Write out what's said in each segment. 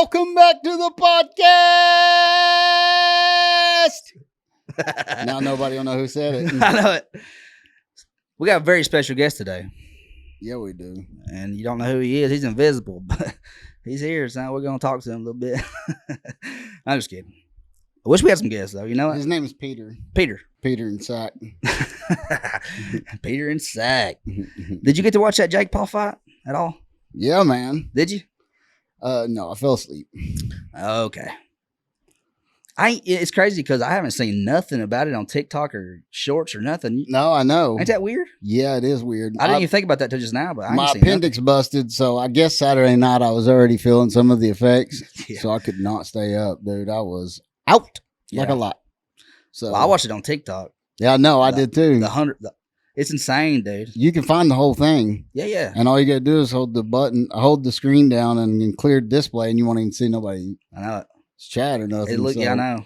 welcome back to the podcast. Now nobody will know who said it. I know it. We got a very special guest today, Yeah, we do. and you don't know who he is. He's invisible, but he's here, so we're going to talk to him a little bit. I'm just kidding. I wish we had some guests, though. You know what? His name is Peter. Peter. Peter and Sack. Peter and Sack. Did you get to watch that Jake Paul fight at all? Yeah, man. Did you? No, I fell asleep. Okay. It's crazy because I haven't seen nothing about it on TikTok or shorts or nothing. No, I know. Ain't that weird? Yeah, it is weird. I didn't even think about that till just now, but I my ain't seen appendix busted, so I guess Saturday night I was already feeling some of the effects, Yeah. so I could not stay up, dude. I was out like a lot. So Well, I watched it on TikTok. Yeah, no, I did too. It's insane, dude. You can find the whole thing. Yeah. And all you gotta do is hold the screen down and clear display, and you won't even see nobody I know it. chat or nothing. Yeah, I know.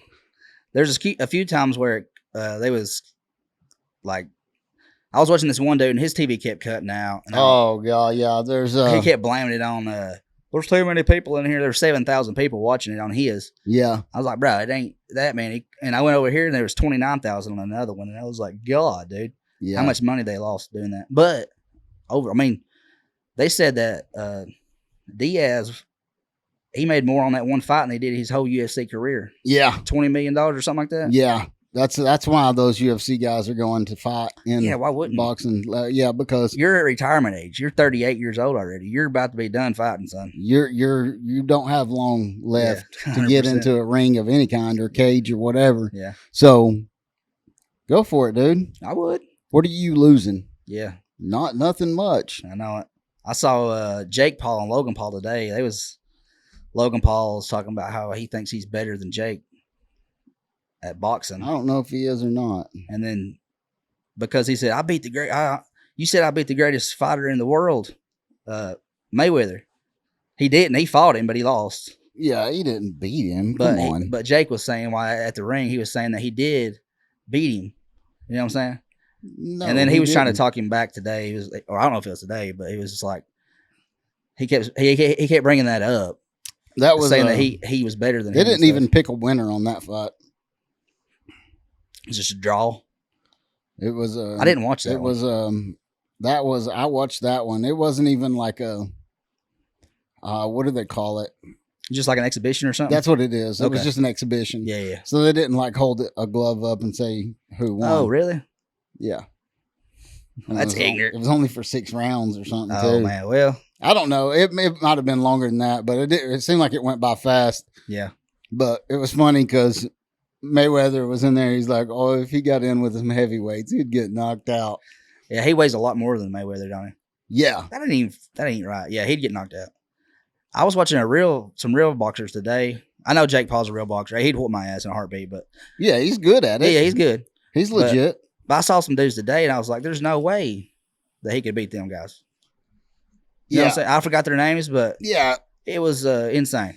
There's a few times where they was like, I was watching this one dude and his TV kept cutting out. Oh god, yeah. There's he kept blaming it on there's too many people in here. There's 7,000 people watching it on his. Yeah. I was like, bro, it ain't that many. And I went over here and there was 29,000 on another one, and I was like, God, dude. Yeah. How much money they lost doing that. But they said that Diaz, he made more on that one fight than he did his whole UFC career. Yeah. $20 million or something like that. Yeah. That's why those UFC guys are going to fight in why wouldn't boxing. Yeah, because you're at retirement age. You're 38 years old already. You're about to be done fighting, son. you don't have long left to get 100%. into a ring of any kind or cage or whatever. Yeah. So go for it, dude. I would. What are you losing? Yeah. Nothing much. I know it. I saw Jake Paul and Logan Paul today. Logan Paul was talking about how he thinks he's better than Jake at boxing. I don't know if he is or not. And then because he said, you said I beat the greatest fighter in the world, Mayweather. He didn't. He fought him, but he lost. Yeah, he didn't beat him. Come on. But Jake was saying why at the ring, he was saying that he did beat him. You know what I'm saying? No, And then he was trying to didn't. talk him back today. He was, or I don't know if it was today, but he was just like, he kept bringing that up. That was saying that he was better than him. They didn't even pick a winner on that fight. It was just a draw. It was I didn't watch that. I watched that one. It wasn't even like what do they call it? Just like an exhibition or something? That's what it is. It Okay. was just an exhibition. Yeah. So they didn't like hold a glove up and say who won. Oh, really? Yeah. And That's it was ignorant. It was only for 6 rounds or something Oh, too. man. Well, I don't know. It might have been longer than that, but it seemed like it went by fast. yeah. But it was funny because Mayweather was in there. He's like, oh, if he got in with some heavyweights, he'd get knocked out. Yeah, he weighs a lot more than Mayweather, don't he? Yeah. That ain't right. Yeah, he'd get knocked out. I was watching some real boxers today. I know Jake Paul's a real boxer. He'd whoop my ass in a heartbeat, but Yeah, he's good at it. yeah, he's good. He's legit. But I saw some dudes today, and I was like, there's no way that he could beat them guys. You know what I'm saying? I forgot their names, but Yeah. it was insane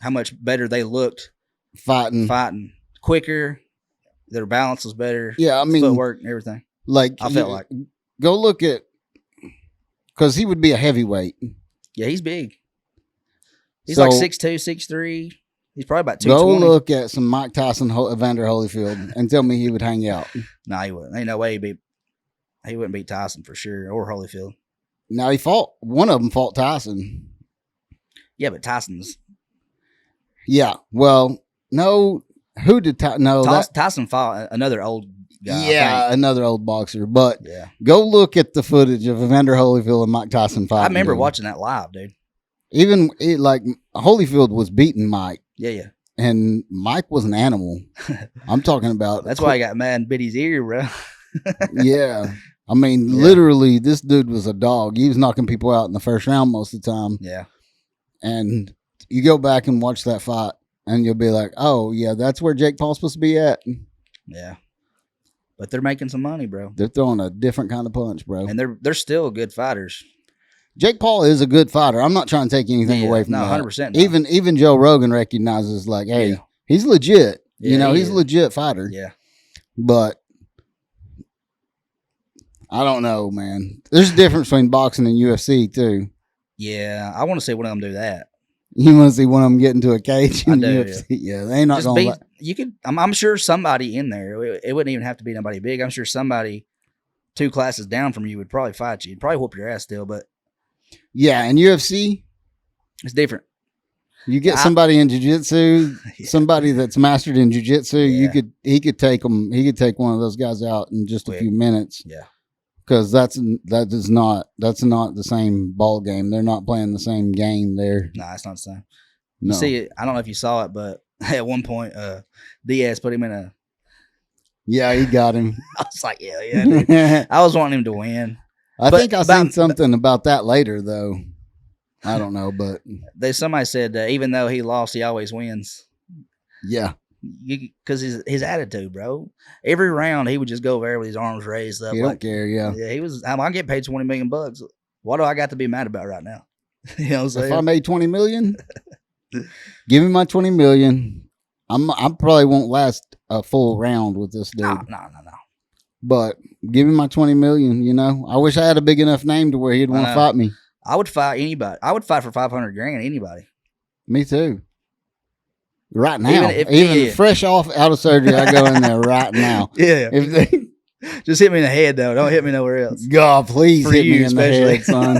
how much better they looked Fighting. quicker. Their balance was better. Yeah, I mean, footwork and everything. like I felt like go look at, because he would be a heavyweight. yeah, he's big. He's So- like 6'2", 6'3". He's probably about Go 220. look at some Mike Tyson, Evander Holyfield, and tell me he would hang out. No, he wouldn't. Ain't no way he wouldn't beat Tyson for sure, or Holyfield. Now one of them fought Tyson. Yeah, but Tyson's Yeah. Well, no. Who did Tyson? No. Tyson fought another old guy. I Yeah, think. another old boxer. But Yeah. go look at the footage of Evander Holyfield and Mike Tyson fighting. I remember dude. watching that live, dude. Even like Holyfield was beating Mike, Yeah. and Mike was an animal. I'm talking about. That's why he got mad and bit his ear, bro. Yeah. I mean, Yeah. literally, this dude was a dog. He was knocking people out in the first round most of the time. Yeah. And you go back and watch that fight, and you'll be like, oh, yeah, that's where Jake Paul's supposed to be at. Yeah. But they're making some money, bro. They're throwing a different kind of punch, bro. And they're still good fighters. Jake Paul is a good fighter. I'm not trying to take anything away from that. 100%. No. Even Joe Rogan recognizes, like, hey, Yeah. he's legit. Yeah, he he's is. a legit fighter. Yeah. But I don't know, man. There's a difference between boxing and UFC too. Yeah. I want to see one of them do that. You want to see one of them get into a cage I in do, UFC? Yeah, they ain't not Just gonna. be, you could. I'm sure somebody in there. It wouldn't even have to be nobody big. I'm sure somebody 2 classes down from you would probably fight you. It'd probably whoop your ass still, but Yeah, in UFC, it's different. you get somebody in jiu-jitsu, Yeah. somebody that's mastered in jiu-jitsu, Yeah. he could take them. He could take one of those guys out in just a Quick. few minutes. Yeah. Because that's not the same ball game. They're not playing the same game there. Nah, it's not the same. No. You see it. I don't know if you saw it, but at one point, Diaz put him in a. Yeah, he got him. I was like, yeah, dude. I was wanting him to win. I think I seen something about that later, though. I don't know, but Somebody said even though he lost, he always wins. Yeah, because his attitude, bro. Every round he would just go over there with his arms raised up. He don't care. Yeah, he was. I get paid $20 million. What do I got to be mad about right now? You know what I'm saying? If I made $20 million, give me my $20 million. I probably won't last a full round with this dude. No. But give me my $20 million. You know, I wish I had a big enough name to where he'd want to fight me. I would fight anybody. I would fight for $500,000. Anybody. Me too. Right now, even fresh off out of surgery, I go in there right now. Yeah. If they just hit me in the head though, don't hit me nowhere else. God, please hit me in the head, son.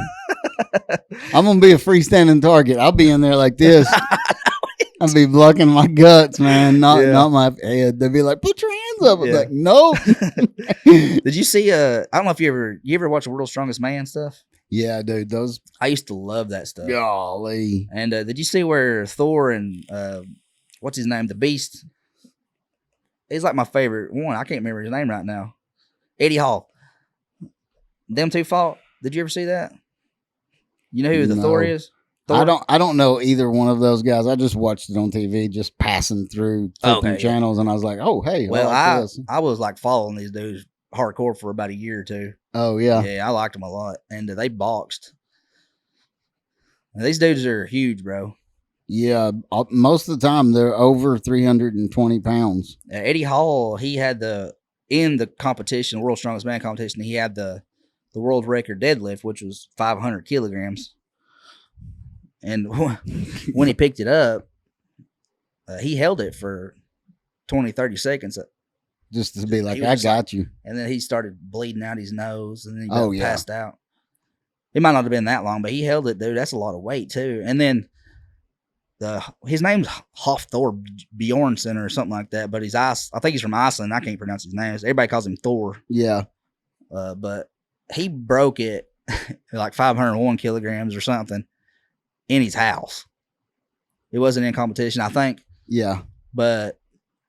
I'm gonna be a freestanding target. I'll be in there like this. I'll be blocking my guts, man, not my head. They'll be like, "Put your hands up." I'm like, "Nope." Did you see? I don't know if you ever watch World's Strongest Man stuff. Yeah, dude. Those I used to love that stuff. Golly. And did you see where Thor and what's his name, the Beast? He's like my favorite one. I can't remember his name right now. Eddie Hall. Them two fought. Did you ever see that? You know who the Thor is? Thor? I don't know either one of those guys. I just watched it on TV, just passing through channels, and I was like, "Oh, hey." Well, I was like following these dudes hardcore for about a year or two. Oh yeah, yeah, I liked them a lot, and they boxed. And these dudes are huge, bro. Yeah, most of the time they're over 320 pounds. Eddie Hall, he had in the competition, World's Strongest Man competition, he had the world record deadlift, which was 500 kilograms. And when he picked it up, he held it for 20, 30 seconds. Just to be like, I got you. And then he started bleeding out his nose, and then he passed out. It might not have been that long, but he held it, dude. That's a lot of weight, too. And then his name's Hafthor Bjornsson or something like that, but I think he's from Iceland. I can't pronounce his name. Everybody calls him Thor. Yeah. But he broke it like 501 kilograms or something in his house. It wasn't in competition, I think. Yeah. But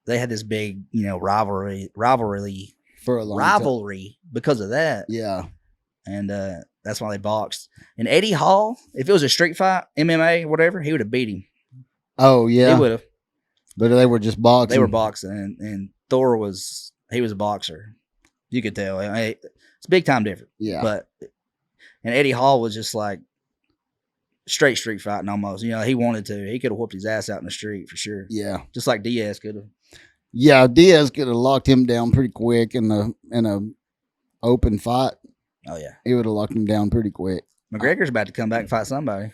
they had this big, rivalry for a long time because of that. Yeah. And that's why they boxed. And Eddie Hall, if it was a street fight, MMA, whatever, he would have beat him. Oh yeah, he would have. But they were just boxing. They were boxing, and Thor was a boxer. You could tell. It's big time different. Yeah. And Eddie Hall was just like straight street fighting almost. He wanted to. He could have whooped his ass out in the street for sure. Yeah. Just like Diaz could have. Yeah, Diaz could have locked him down pretty quick in a open fight. Oh yeah, he would have locked him down pretty quick. McGregor's about to come back and fight somebody.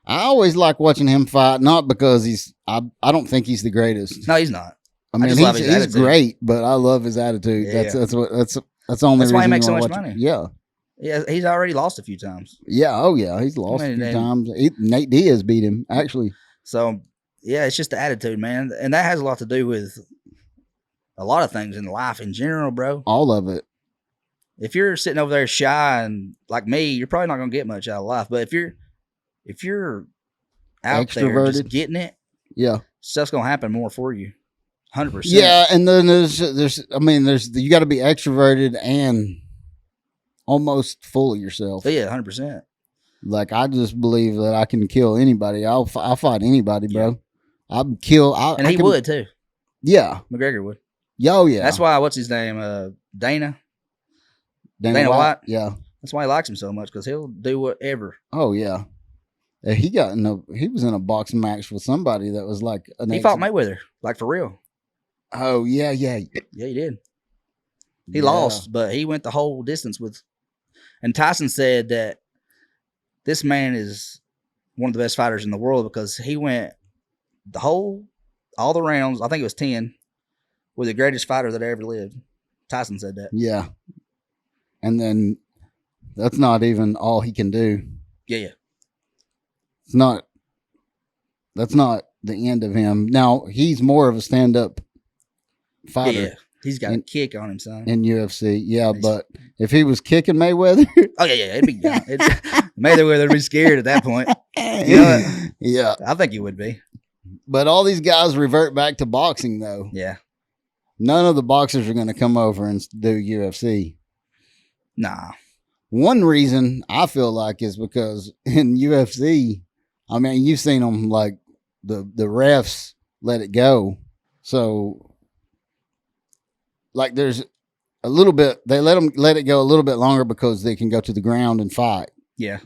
I always like watching him fight, not because I don't think he's the greatest. No, he's not. I mean, he's great, but I love his attitude. Yeah, that's the only reason why he makes so much money. Yeah. Yeah, he's already lost a few times. Yeah, oh yeah, he's lost a few times. Nate Diaz beat him, actually. So, yeah, it's just the attitude, man. And that has a lot to do with a lot of things in life in general, bro. All of it. If you're sitting over there shy and like me, you're probably not going to get much out of life. But if you're out there just getting it, yeah, stuff's going to happen more for you. 100%. Yeah, and then there's you got to be extroverted and almost full of yourself. Yeah, 100%. Like, I just believe that I can kill anybody. I'll fight anybody, bro. I'd kill. And he would too. Yeah, McGregor would. Oh yeah. That's why. What's his name? Dana White. Yeah. That's why he likes him so much, because he'll do whatever. Oh yeah. He was in a boxing match with somebody that was like he fought Mayweather, like for real. Oh yeah. Yeah, he did. He lost, but he went the whole distance with. And Tyson said that this man is one of the best fighters in the world because he went all the rounds. I think it was 10. Was the greatest fighter that ever lived. Tyson said that. Yeah. And then that's not even all he can do. Yeah. That's not the end of him. Now, he's more of a stand-up fighter. Yeah. He's got a kick on him, son. In UFC. Yeah, but if he was kicking Mayweather. Oh, yeah. It'd be Mayweather would be scared at that point. You know what? Yeah. I think he would be. But all these guys revert back to boxing, though. Yeah. None of the boxers are going to come over and do UFC. Nah. One reason I feel like is because in UFC, I mean, you've seen them like the refs let it go. So, like, there's a little bit, they let it go a little bit longer because they can go to the ground and fight. Yeah.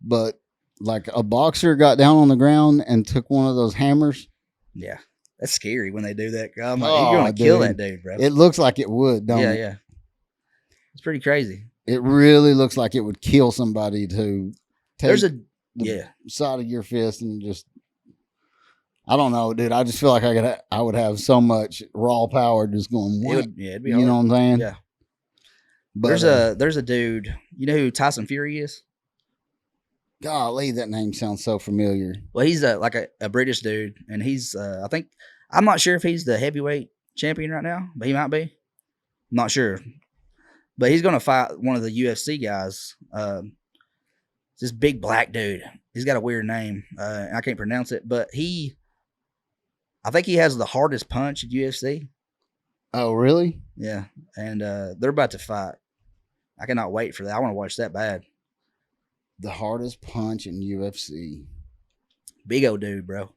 But like a boxer got down on the ground and took one of those hammers. Yeah. That's scary when they do that. I'm like, you're going to kill that dude, bro. It looks like it would, don't it? Yeah. It's pretty crazy. It really looks like it would kill somebody to take the side of your fist and just, I don't know, dude. I just feel like I would have so much raw power just going. It'd be hard. You know what I'm saying? Yeah. But there's a dude. You know who Tyson Fury is? Golly, that name sounds so familiar. Well, he's like a British dude, and he's I'm not sure if he's the heavyweight champion right now, but he might be. I'm not sure. But he's going to fight one of the UFC guys. This big black dude. He's got a weird name. I can't pronounce it, but I think he has the hardest punch at UFC. Oh, really? Yeah. And they're about to fight. I cannot wait for that. I want to watch that bad. The hardest punch in UFC. Big old dude, bro.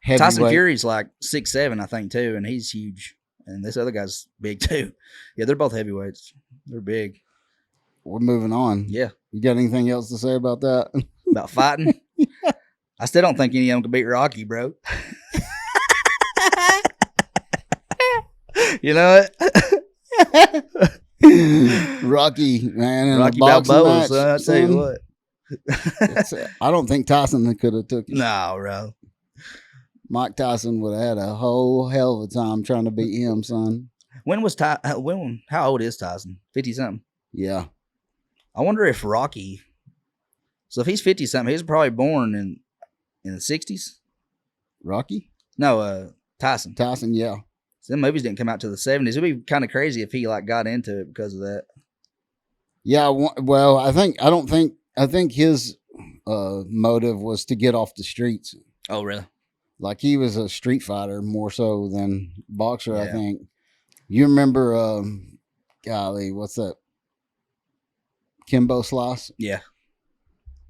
Heavyweight. Tyson Fury's like 6'7", I think, too, and he's huge. And this other guy's big, too. Yeah, they're both heavyweights. They're big. We're moving on. Yeah. You got anything else to say about that? About fighting? I still don't think any of them can beat Rocky, bro. You know what? Rocky, man. In Rocky a boxing Balboa, match, son. I'll tell you what. I don't think Tyson could have took it. No, bro. Mike Tyson would have had a whole hell of a time trying to beat him, son. How old is Tyson? 50-something? Yeah. I wonder if Rocky... So if he's 50-something, he was probably born in the 60s? Rocky? No, Tyson. Tyson, yeah. So them movies didn't come out till the 70s. It'd be kind of crazy if he like got into it because of that. Yeah, well, I think his motive was to get off the streets. Oh, really? Like he was a street fighter more so than boxer, Yeah. I think. You remember, golly, what's that? Kimbo Slice? Yeah.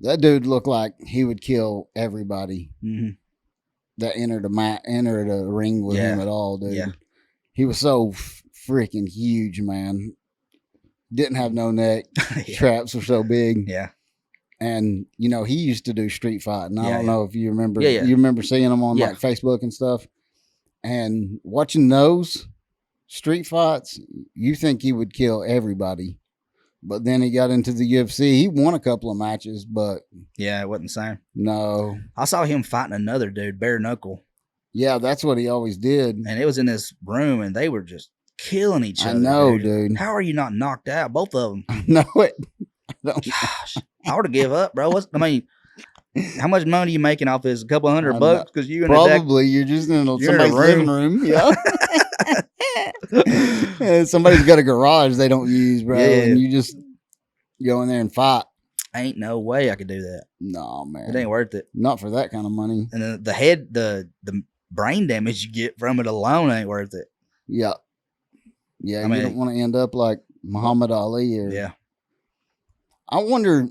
That dude looked like he would kill everybody that entered a ring with him at all, dude. Yeah. He was so freaking huge, man. Didn't have no neck. Traps were so big. Yeah. And, you know, he used to do street fighting. I don't know if you remember. Yeah. You remember seeing him on like Facebook and stuff. And watching those street fights, you think he would kill everybody. But then he got into the UFC. He won a couple of matches, but... Yeah, it wasn't the same. No. I saw him fighting another dude, bare knuckle. Yeah, that's what he always did. And it was in this room, and they were just killing each other. I know, dude. How are you not knocked out? Both of them. I know it. Gosh, I would have give up, bro. How much money are you making off this? A couple $100 bucks? Because you probably you're just in somebody's living room. Yeah. Somebody's got a garage they don't use, bro, and you just go in there and fight. Ain't no way I could do that. No, man, it ain't worth it. Not for that kind of money. And the brain damage you get from it alone ain't worth it. Yeah, you don't want to end up like Muhammad Ali or I wonder,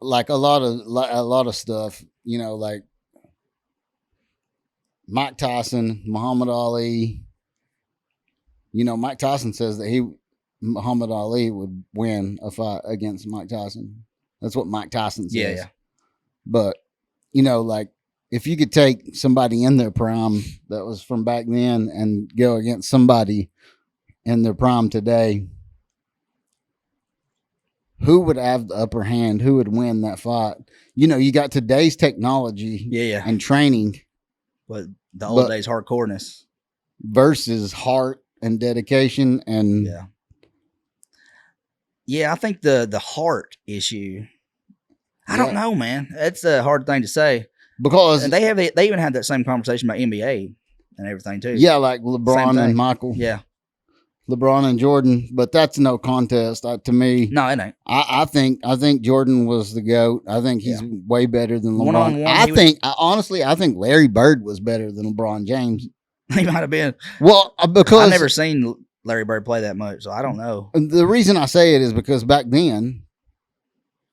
like a lot of stuff, you know, like Mike Tyson, Muhammad Ali. You know, Mike Tyson says that Muhammad Ali would win a fight against Mike Tyson. That's what Mike Tyson says. Yeah. But, you know, like if you could take somebody in their prime that was from back then and go against somebody in their prime today, who would have the upper hand? Who would win that fight? You know, you got today's technology and training. But the old days hardcoreness. Versus heart and dedication and... Yeah, I think the heart issue, I don't know, man. That's a hard thing to say. Because... they even had that same conversation about NBA and everything, too. Yeah, like LeBron and Michael. Yeah. LeBron and Jordan, but that's no contest to me. No, it ain't. I think Jordan was the GOAT. I think he's way better than LeBron. I think Larry Bird was better than LeBron James. He might have been. Well, because I've never seen Larry Bird play that much, so I don't know. The reason I say it is because back then,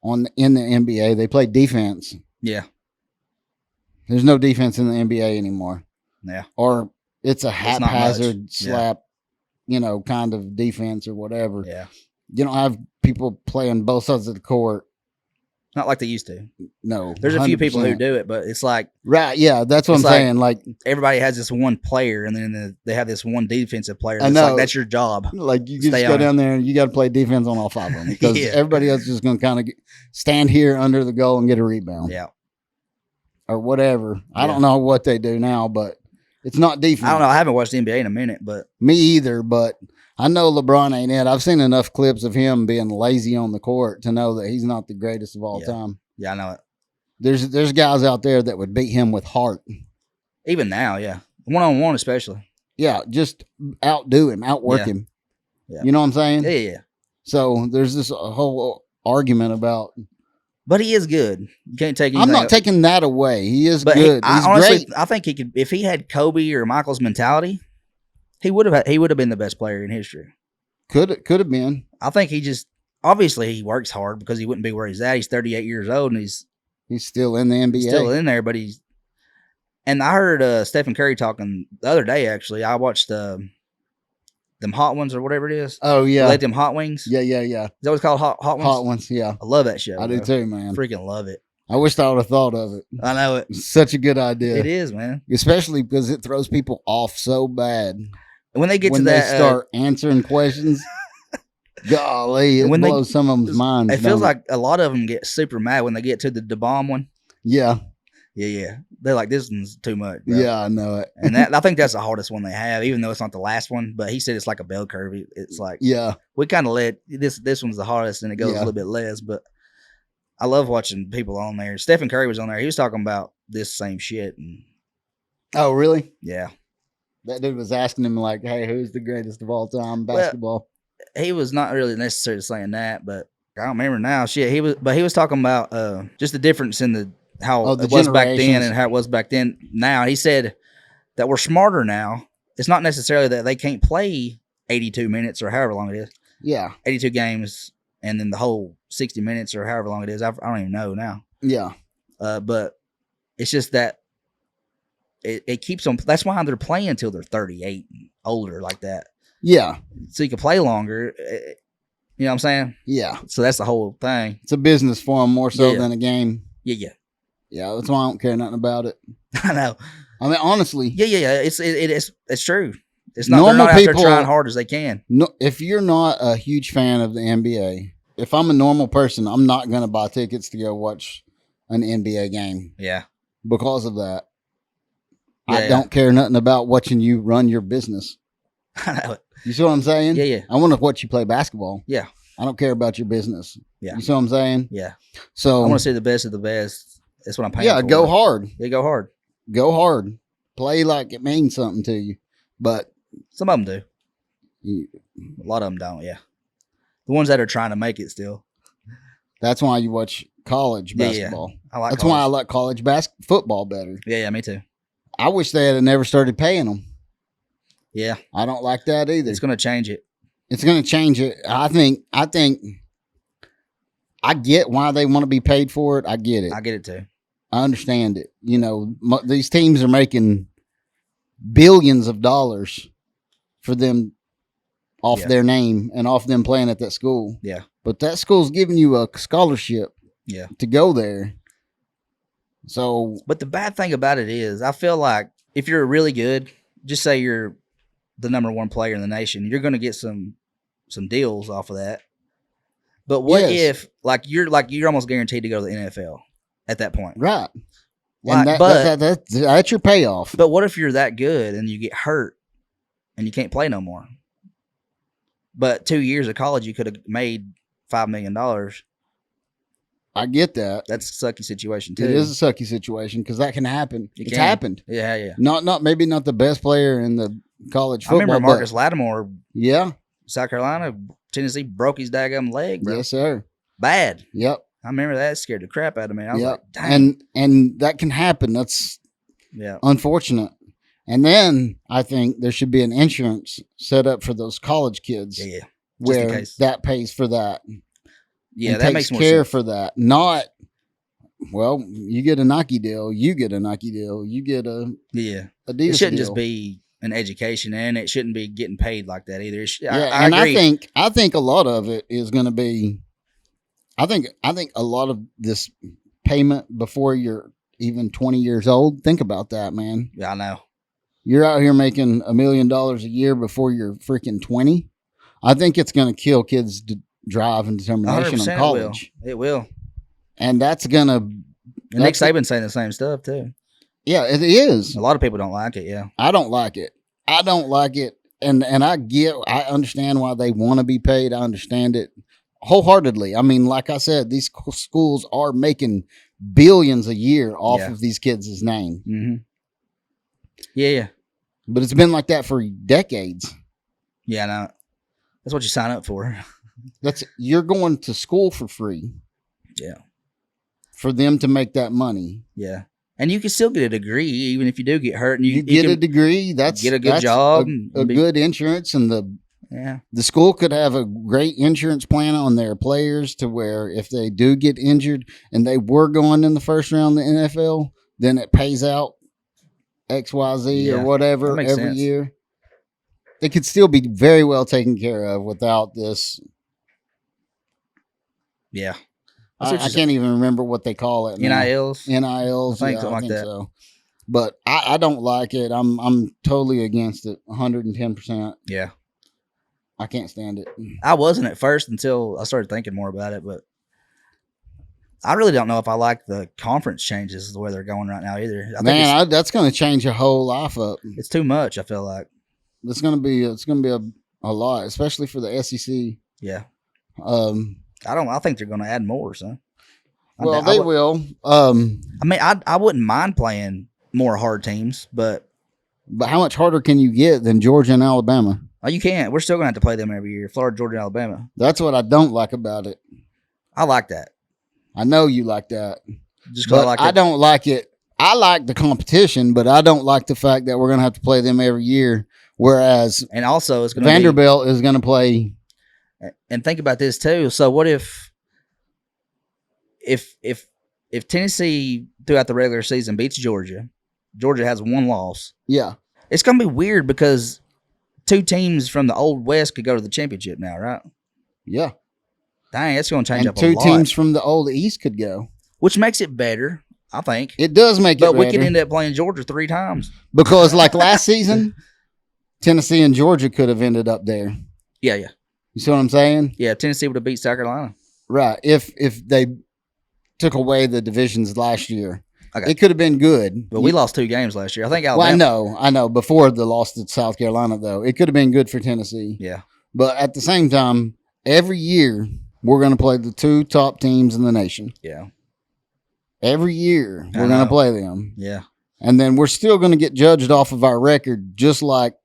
in the NBA, they played defense. Yeah. There's no defense in the NBA anymore. Yeah. Or it's a haphazard slap. You know, kind of defense or whatever. Yeah. You don't have people playing both sides of the court. Not like they used to. No. There's 100%. A few people who do it, but it's like... Right, yeah, that's what I'm saying. Like everybody has this one player, and then they have this one defensive player. It's like, that's your job. Like, you just go down there, and you got to play defense on all five of them. Because everybody else is just going to kind of stand here under the goal and get a rebound. Yeah. Or whatever. I don't know what they do now, but... It's not defense. I don't know. I haven't watched the NBA in a minute, but... Me either, but I know LeBron ain't it. I've seen enough clips of him being lazy on the court to know that he's not the greatest of all time. Yeah, I know it. There's guys out there that would beat him with heart. Even now, yeah. One-on-one especially. Yeah, just outdo him, outwork him. Yeah. You know what I'm saying? Yeah. So there's this whole argument about... But he is good. You can't take anything. I'm not taking that away. He is good. He's honestly great. I think he could, if he had Kobe or Michael's mentality, he would have been the best player in history. Could have been. I think he just obviously he works hard because he wouldn't be where he's at. He's 38 years old and he's still in the NBA. He's still in there, but and I heard Stephen Curry talking the other day. Actually, I watched them hot ones or whatever it is. Oh yeah, like them hot wings. Yeah. Is that what it's called? Hot ones. Hot ones. Yeah, I love that show. I do too, man. Freaking love it. I wish I would have thought of it. I know it. It's such a good idea. It is, man. Especially because it throws people off so bad. When they get to they that, start answering questions. Golly, it blows some of them's minds. It feels like a lot of them get super mad when they get to the bomb one. Yeah. Yeah. They're like, this one's too much, bro. Yeah, I know it. And I think that's the hardest one they have, even though it's not the last one. But he said it's like a bell curve. It's like, we kind of let this one's the hardest, and it goes a little bit less. But I love watching people on there. Stephen Curry was on there. He was talking about this same shit. And, oh, really? Yeah. That dude was asking him like, "Hey, who's the greatest of all time basketball?" Well, he was not really necessarily saying that, but I don't remember now. Shit, he was talking about just the difference in how it was back then and how it was back then. Now he said that we're smarter now. It's not necessarily that they can't play 82 minutes or however long it is. Yeah, 82 games and then the whole 60 minutes or however long it is. I don't even know now. Yeah, but it's just that it keeps them. That's why they're playing until they're 38 and older like that. Yeah, so you can play longer. You know what I'm saying? Yeah. So that's the whole thing. It's a business for them more so than a game. Yeah. Yeah, that's why I don't care nothing about it. I know. I mean, honestly. Yeah. It's true. It's not. They're not out there trying hard as they can. No, if you're not a huge fan of the NBA, if I'm a normal person, I'm not going to buy tickets to go watch an NBA game. Yeah. Because of that, I don't care nothing about watching you run your business. I know it. You see what I'm saying? Yeah. I want to watch you play basketball. Yeah. I don't care about your business. Yeah. You see what I'm saying? Yeah. So I want to see the best of the best. That's what I'm paying for. Yeah, go hard. Yeah, go hard. Go hard. Play like it means something to you. But some of them do. A lot of them don't, yeah. The ones that are trying to make it still. That's why you watch college basketball. Yeah. That's why I like college football better. Yeah, me too. I wish they had never started paying them. Yeah. I don't like that either. It's going to change it. It's going to change it. I think I get why they want to be paid for it. I get it. I get it too. I understand it. You know, these teams are making billions of dollars for them off their name and off them playing at that school. Yeah. But that school's giving you a scholarship to go there. So, but the bad thing about it is I feel like if you're really good, just say you're the number one player in the nation, you're going to get some deals off of that. But what if you're almost guaranteed to go to the NFL at that point? Right. Like, and that's your payoff. But what if you're that good and you get hurt and you can't play no more? But 2 years of college, you could have made $5 million. I get that. That's a sucky situation too. It is a sucky situation because that can happen. It's happened. Yeah. Maybe not the best player in the college football. I remember Marcus Lattimore. Yeah. South Carolina, Tennessee broke his daggum leg, bro. Yes, sir. Bad. Yep. I remember that scared the crap out of me. I was like, dang. And that can happen. That's unfortunate. And then I think there should be an insurance set up for those college kids. Yeah. Where that pays for that. Yeah, that makes more care sense. for that. Not, well, you get a Nike deal, you get a Nike deal, you get a Adidas It shouldn't deal. just be an education, and it shouldn't be getting paid like that either. I agree. I think a lot of it is going to be. I think a lot of this payment before you're even 20 years old. Think about that, man. Yeah, I know. You're out here making $1 million a year before you're freaking 20. I think it's going to kill kids' drive and determination in college. It will. And that's going to. And Nick Saban's saying the same stuff too. Yeah, it is. A lot of people don't like it. Yeah, I don't like it. And I understand why they want to be paid. I understand it wholeheartedly. I mean, like I said, these schools are making billions a year off of these kids' name. Mm-hmm. Yeah. But it's been like that for decades. Yeah, no. That's what you sign up for. You're going to school for free. Yeah. For them to make that money. Yeah. And you can still get a degree even if you do get hurt. And you get a degree. That's get a good job. A good insurance. And the school could have a great insurance plan on their players to where if they do get injured and they were going in the first round of the NFL, then it pays out XYZ or whatever every year. They could still be very well taken care of without this. Yeah. I can't even remember what they call it. NILs? NILs. I think that. So. But I don't like it. I'm totally against it. 110%. Yeah. I can't stand it. I wasn't at first until I started thinking more about it, but I really don't know if I like the conference changes the way they're going right now either. That's going to change your whole life up. It's too much, I feel like. It's going to be a lot, especially for the SEC. Yeah. I think they're going to add more, son. They will. I mean, I wouldn't mind playing more hard teams, but how much harder can you get than Georgia and Alabama? Oh, you can't. We're still going to have to play them every year. Florida, Georgia, and Alabama. That's what I don't like about it. I like that. I know you like that. Just because I don't like it. I like the competition, but I don't like the fact that we're going to have to play them every year. Whereas, and also, it's going to Vanderbilt is going to play. And think about this too. So, what if Tennessee throughout the regular season beats Georgia? Georgia has one loss. Yeah, it's going to be weird because 2 teams from the old West could go to the championship now, right? Yeah. Dang, it's going to change up a lot. 2 teams from the old East could go, which makes it better. I think it does make it better. But we could end up playing Georgia 3 times because, like last season, Tennessee and Georgia could have ended up there. Yeah. You see what I'm saying? Yeah, Tennessee would have beat South Carolina. Right. If they took away the divisions last year, okay, it could have been good. But we lost 2 games last year. I think Alabama. Well, I know. Before the loss to South Carolina, though, it could have been good for Tennessee. Yeah. But at the same time, every year we're going to play the 2 top teams in the nation. Yeah. Every year we're going to play them. Yeah. And then we're still going to get judged off of our record, just like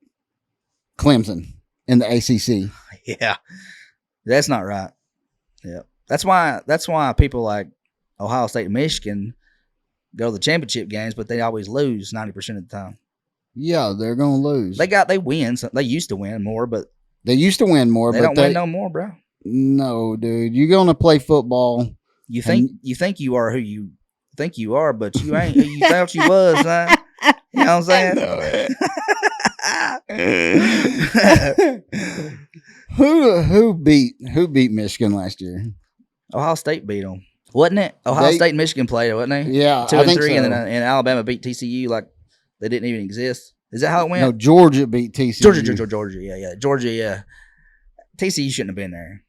Clemson in the ACC. Yeah. That's not right. Yeah. That's why people like Ohio State and Michigan go to the championship games, but they always lose 90% of the time. Yeah, they're going to lose. They win. So they used to win more, but they used to win more. They don't win no more, bro. No, dude. You're going to play football. You think you are who you think you are, but you ain't who you thought you was, son. You know what I'm saying? Who beat Michigan last year? Ohio State beat them, wasn't it? Ohio State and Michigan played, wasn't they? Yeah, 2 and 3, so. and Alabama beat TCU like they didn't even exist. Is that how it went? No, Georgia beat TCU. Georgia, yeah. Georgia, yeah. TCU shouldn't have been there.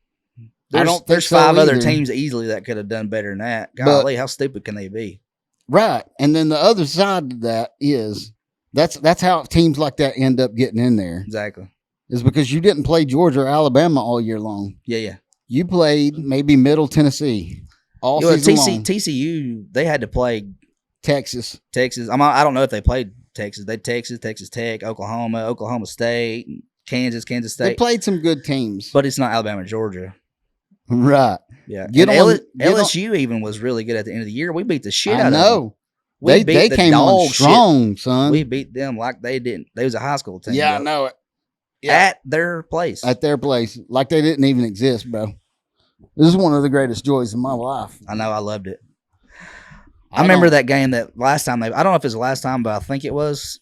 There's 5 other teams easily that could have done better than that. Golly, how stupid can they be? Right. And then the other side of that is that's how teams like that end up getting in there. Exactly. Is because you didn't play Georgia or Alabama all year long. Yeah. You played maybe Middle Tennessee all season long. TCU, they had to play Texas. I don't know if they played Texas. They Texas Tech, Oklahoma State, Kansas State. They played some good teams. But it's not Alabama, Georgia. Right. Yeah. LSU even was really good at the end of the year. We beat the shit out of them. I know. They came on strong, son. We beat them like they didn't. They was a high school team. Yeah, I know it. Yeah. At their place. Like they didn't even exist, bro. This is one of the greatest joys of my life. I know. I loved it. I remember that game that last time. I don't know if it's the last time, but I think it was.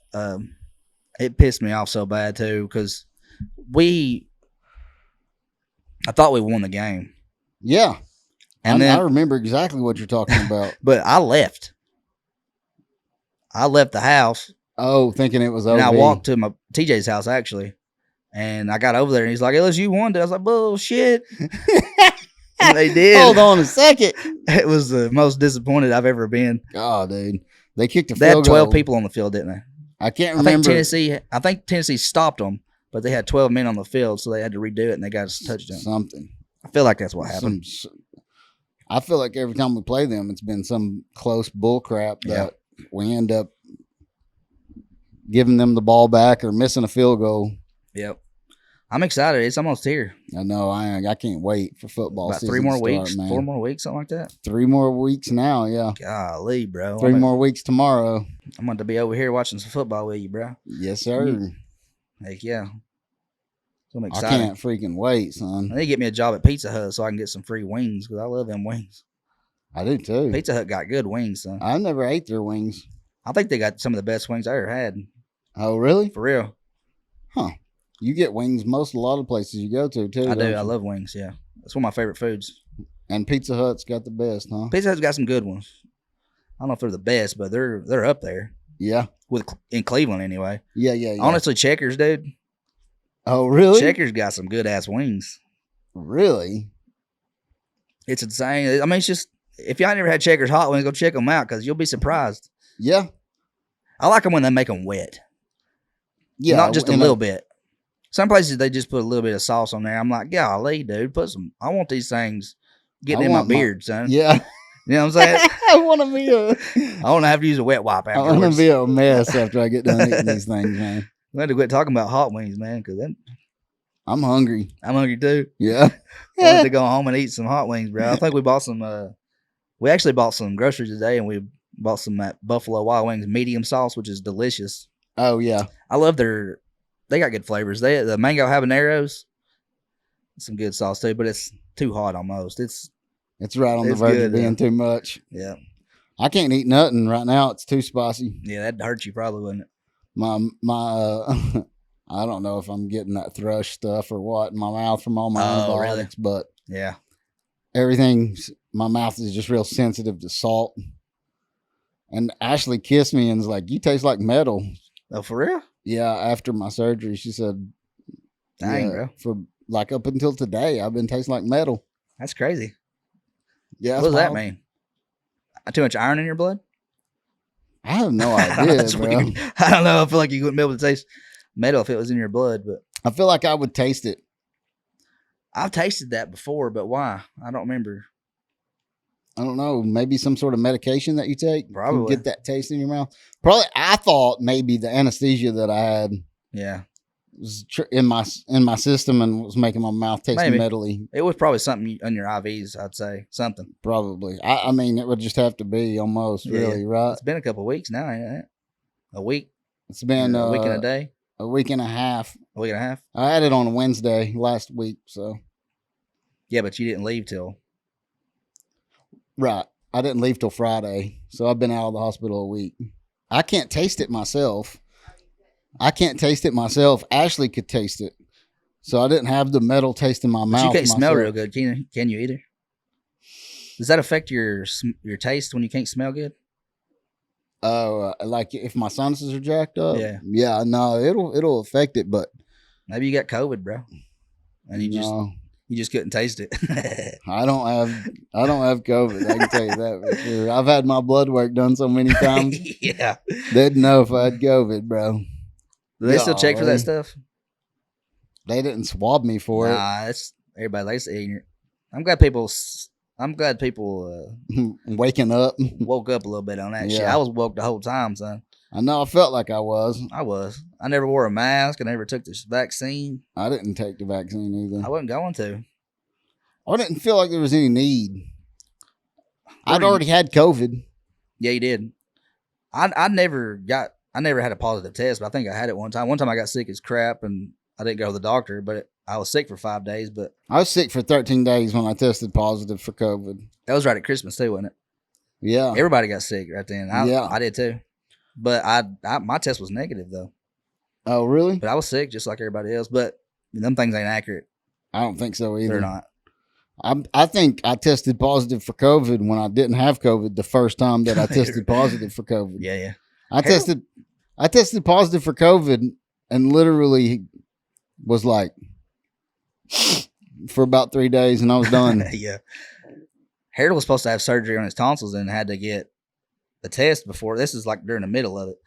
It pissed me off so bad, too, because I thought we won the game. Yeah. And I remember exactly what you're talking about. But I left. I left the house. Oh, thinking it was over. And I walked to my TJ's house, actually. And I got over there, and he's like, LSU won. I was like, bullshit. And they did. Hold on a second. It was the most disappointed I've ever been. God, dude. They kicked a field goal. They had 12 goal. people on the field, didn't they? I can't remember. I think Tennessee stopped them, but they had 12 men on the field, so they had to redo it, and they got a touchdown. Something. I feel like that's what happened. I feel like every time we play them, it's been some close bull crap that we end up giving them the ball back or missing a field goal. Yep. I'm excited. It's almost here. I know. I can't wait for football About season 3 more to start, weeks, man. 4 more weeks, something like that. 3 more weeks now, yeah. Golly, bro. 3 more weeks tomorrow. I'm going to be over here watching some football with you, bro. Yes, sir. Heck yeah. So I'm excited. I can't freaking wait, son. I need to get me a job at Pizza Hut so I can get some free wings because I love them wings. I do too. Pizza Hut got good wings, son. I never ate their wings. I think they got some of the best wings I ever had. Oh, really? For real. Huh. You get wings a lot of places you go to, too. I do. I love wings, yeah. That's one of my favorite foods. And Pizza Hut's got the best, huh? Pizza Hut's got some good ones. I don't know if they're the best, but they're up there. Yeah. In Cleveland, anyway. Yeah. Honestly, Checkers, dude. Oh, really? Checkers got some good-ass wings. Really? It's insane. I mean, it's just, if y'all never had Checkers hot wings, go check them out because you'll be surprised. Yeah. I like them when they make them wet. Yeah. Not just a little bit. Some places, they just put a little bit of sauce on there. I'm like, golly, dude, I want these things getting in my beard, son. Yeah. You know what I'm saying? I want to be I want to have to use a wet wipe afterwards. I want to be a mess after I get done eating these things, man. We had to quit talking about hot wings, man, because then I'm hungry. I'm hungry, too. Yeah. I wanted to go home and eat some hot wings, bro. I think we bought some, we actually bought some groceries today, and we bought some Buffalo Wild Wings medium sauce, which is delicious. Oh, yeah. I love they got good flavors. The mango habaneros, some good sauce too, but it's too hot almost. It's right on the verge of being too much. Yeah. I can't eat nothing right now. It's too spicy. Yeah, that'd hurt you probably, wouldn't it? I don't know if I'm getting that thrush stuff or what in my mouth from all my antibiotics, but yeah, my mouth is just real sensitive to salt. And Ashley kissed me and was like, "You taste like metal." Oh, for real? Yeah, after my surgery, she said, "Dang, bro! For like up until today, I've been tasting like metal." That's crazy. Yeah, what does that mean? Too much iron in your blood? I have no idea, bro. I don't know. I feel like you wouldn't be able to taste metal if it was in your blood, but I feel like I would taste it. I've tasted that before, but why? I don't remember. I don't know. Maybe some sort of medication that you take. Probably get that taste in your mouth. Probably. I thought maybe the anesthesia that I had. Yeah. Was in my system and was making my mouth taste metally. It was probably something on your IVs. I'd say something. Probably. I mean, it would just have to be almost really right. It's been a couple of weeks now, ain't it? A week. It's been a week and a day. A week and a half. A week and a half. I had it on a Wednesday last week, so. Yeah, but you didn't leave till. Right. I didn't leave till Friday, so I've been out of the hospital a week. I can't taste it myself. Ashley could taste it, so I didn't have the metal taste in my mouth. You can't smell real good, can you either? Does that affect your taste when you can't smell good? Oh, like if my sinuses are jacked up? Yeah. No, it'll affect it, but maybe you got COVID, bro, and you just You just couldn't taste it. I don't have COVID. I can tell you that for sure. I've had my blood work done so many times. Yeah. They didn't know if I had COVID, bro. Do they still check for that stuff? They didn't swab me for it. Nah, it's everybody likes ignorant. I'm glad people waking up woke up a little bit on that shit. I was woke the whole time, son. I know. I felt like I was. I never wore a mask. I never took this vaccine. I didn't take the vaccine either. I wasn't going to. I didn't feel like there was any need. I'd already had COVID. Yeah, you did. I never had a positive test, but I think I had it one time. One time I got sick as crap and I didn't go to the doctor, but I was sick for 5 days. But I was sick for 13 days when I tested positive for COVID. That was right at Christmas too, wasn't it? Yeah. Everybody got sick right then. I did too. But my test was negative though. Oh, really? But I was sick just like everybody else. But them things ain't accurate. I don't think so either. They're not. I think I tested positive for COVID when I didn't have COVID the first time that I tested positive for COVID. Yeah. I tested positive for COVID and literally was like for about 3 days and I was done. Yeah. Harold was supposed to have surgery on his tonsils and had to get a test before. This is like during the middle of it.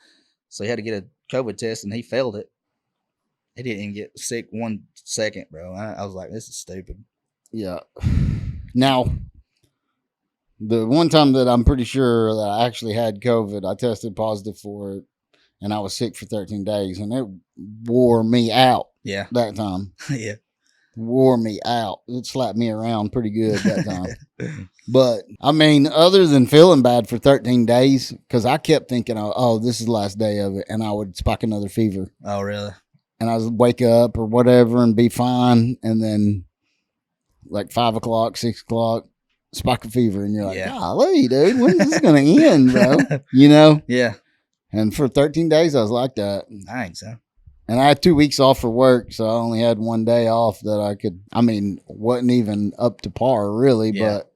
So he had to get a COVID test and he failed it. He didn't even get sick 1 second, bro. I was like, this is stupid. Yeah. Now, the one time that I'm pretty sure that I actually had COVID, I tested positive for it and I was sick for 13 days and it wore me out. Yeah. That time. Yeah. Wore me out. It slapped me around pretty good that time. But, I mean, other than feeling bad for 13 days, because I kept thinking, oh, this is the last day of it, and I would spike another fever. Oh, really? And I would wake up or whatever and be fine, and then like 5 o'clock, 6 o'clock, spike a fever, and you're like, golly, dude, when is this going to end, bro? You know? Yeah. And for 13 days, I was like that. I think so. And I had 2 weeks off for work, so I only had 1 day off that I could, wasn't even up to par really, but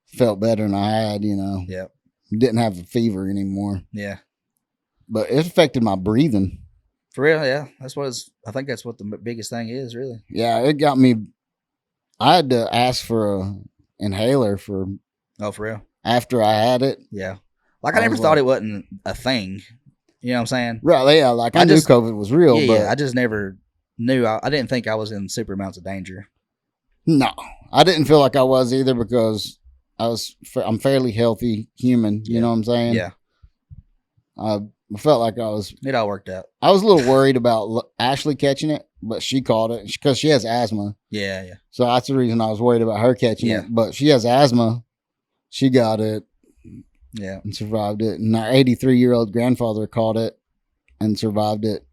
felt better than I had, you know. Yep. Didn't have a fever anymore. Yeah. But it affected my breathing. For real, yeah. I think that's what the biggest thing is, really. Yeah, it got me. I had to ask for a inhaler for. Oh, for real? After I had it. Yeah. Like I never thought it wasn't a thing. You know what I'm saying? Right, yeah. Like I knew COVID was real, but I just never knew. I didn't think I was in super amounts of danger. No, I didn't feel like I was either because I'm fairly healthy human. You know what I'm saying? Yeah. I felt like I was. It all worked out. I was a little worried about Ashley catching it, but she caught it because she has asthma. Yeah. So that's the reason I was worried about her catching it. But she has asthma. She got it. Yeah. And survived it. And our 83-year-old grandfather caught it and survived it.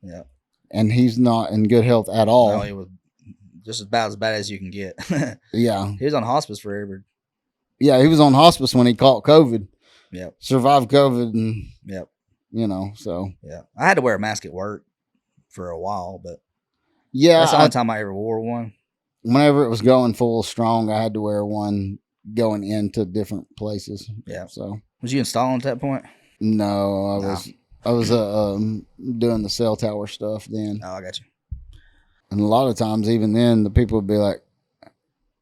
Yeah. And he's not in good health at all. No, he was just about as bad as you can get. Yeah. He was on hospice forever. Yeah, he was on hospice when he caught COVID. Yep. Survived COVID and so. Yeah. I had to wear a mask at work for a while, but that's the only time I ever wore one. Whenever it was going full strong, I had to wear one going into different places. Yeah. So was you installing at that point? No, I was doing the cell tower stuff then. Oh, I got you. And a lot of times, even then, the people would be like,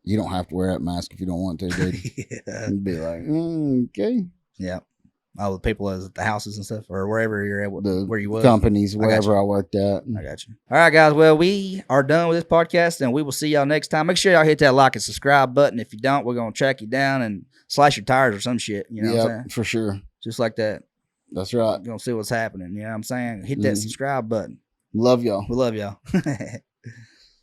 "You don't have to wear that mask if you don't want to, dude." Yeah. And be like, okay. Yeah. Oh, the people at the houses and stuff, or wherever you're at, where you was. Companies, wherever I worked at. I got you. All right, guys. Well, we are done with this podcast, and we will see y'all next time. Make sure y'all hit that like and subscribe button. If you don't, we're going to track you down and slash your tires or some shit. You know what I'm saying? For sure. Just like that. That's right. You're going to see what's happening. You know what I'm saying? Hit that subscribe button. Love y'all. We love y'all.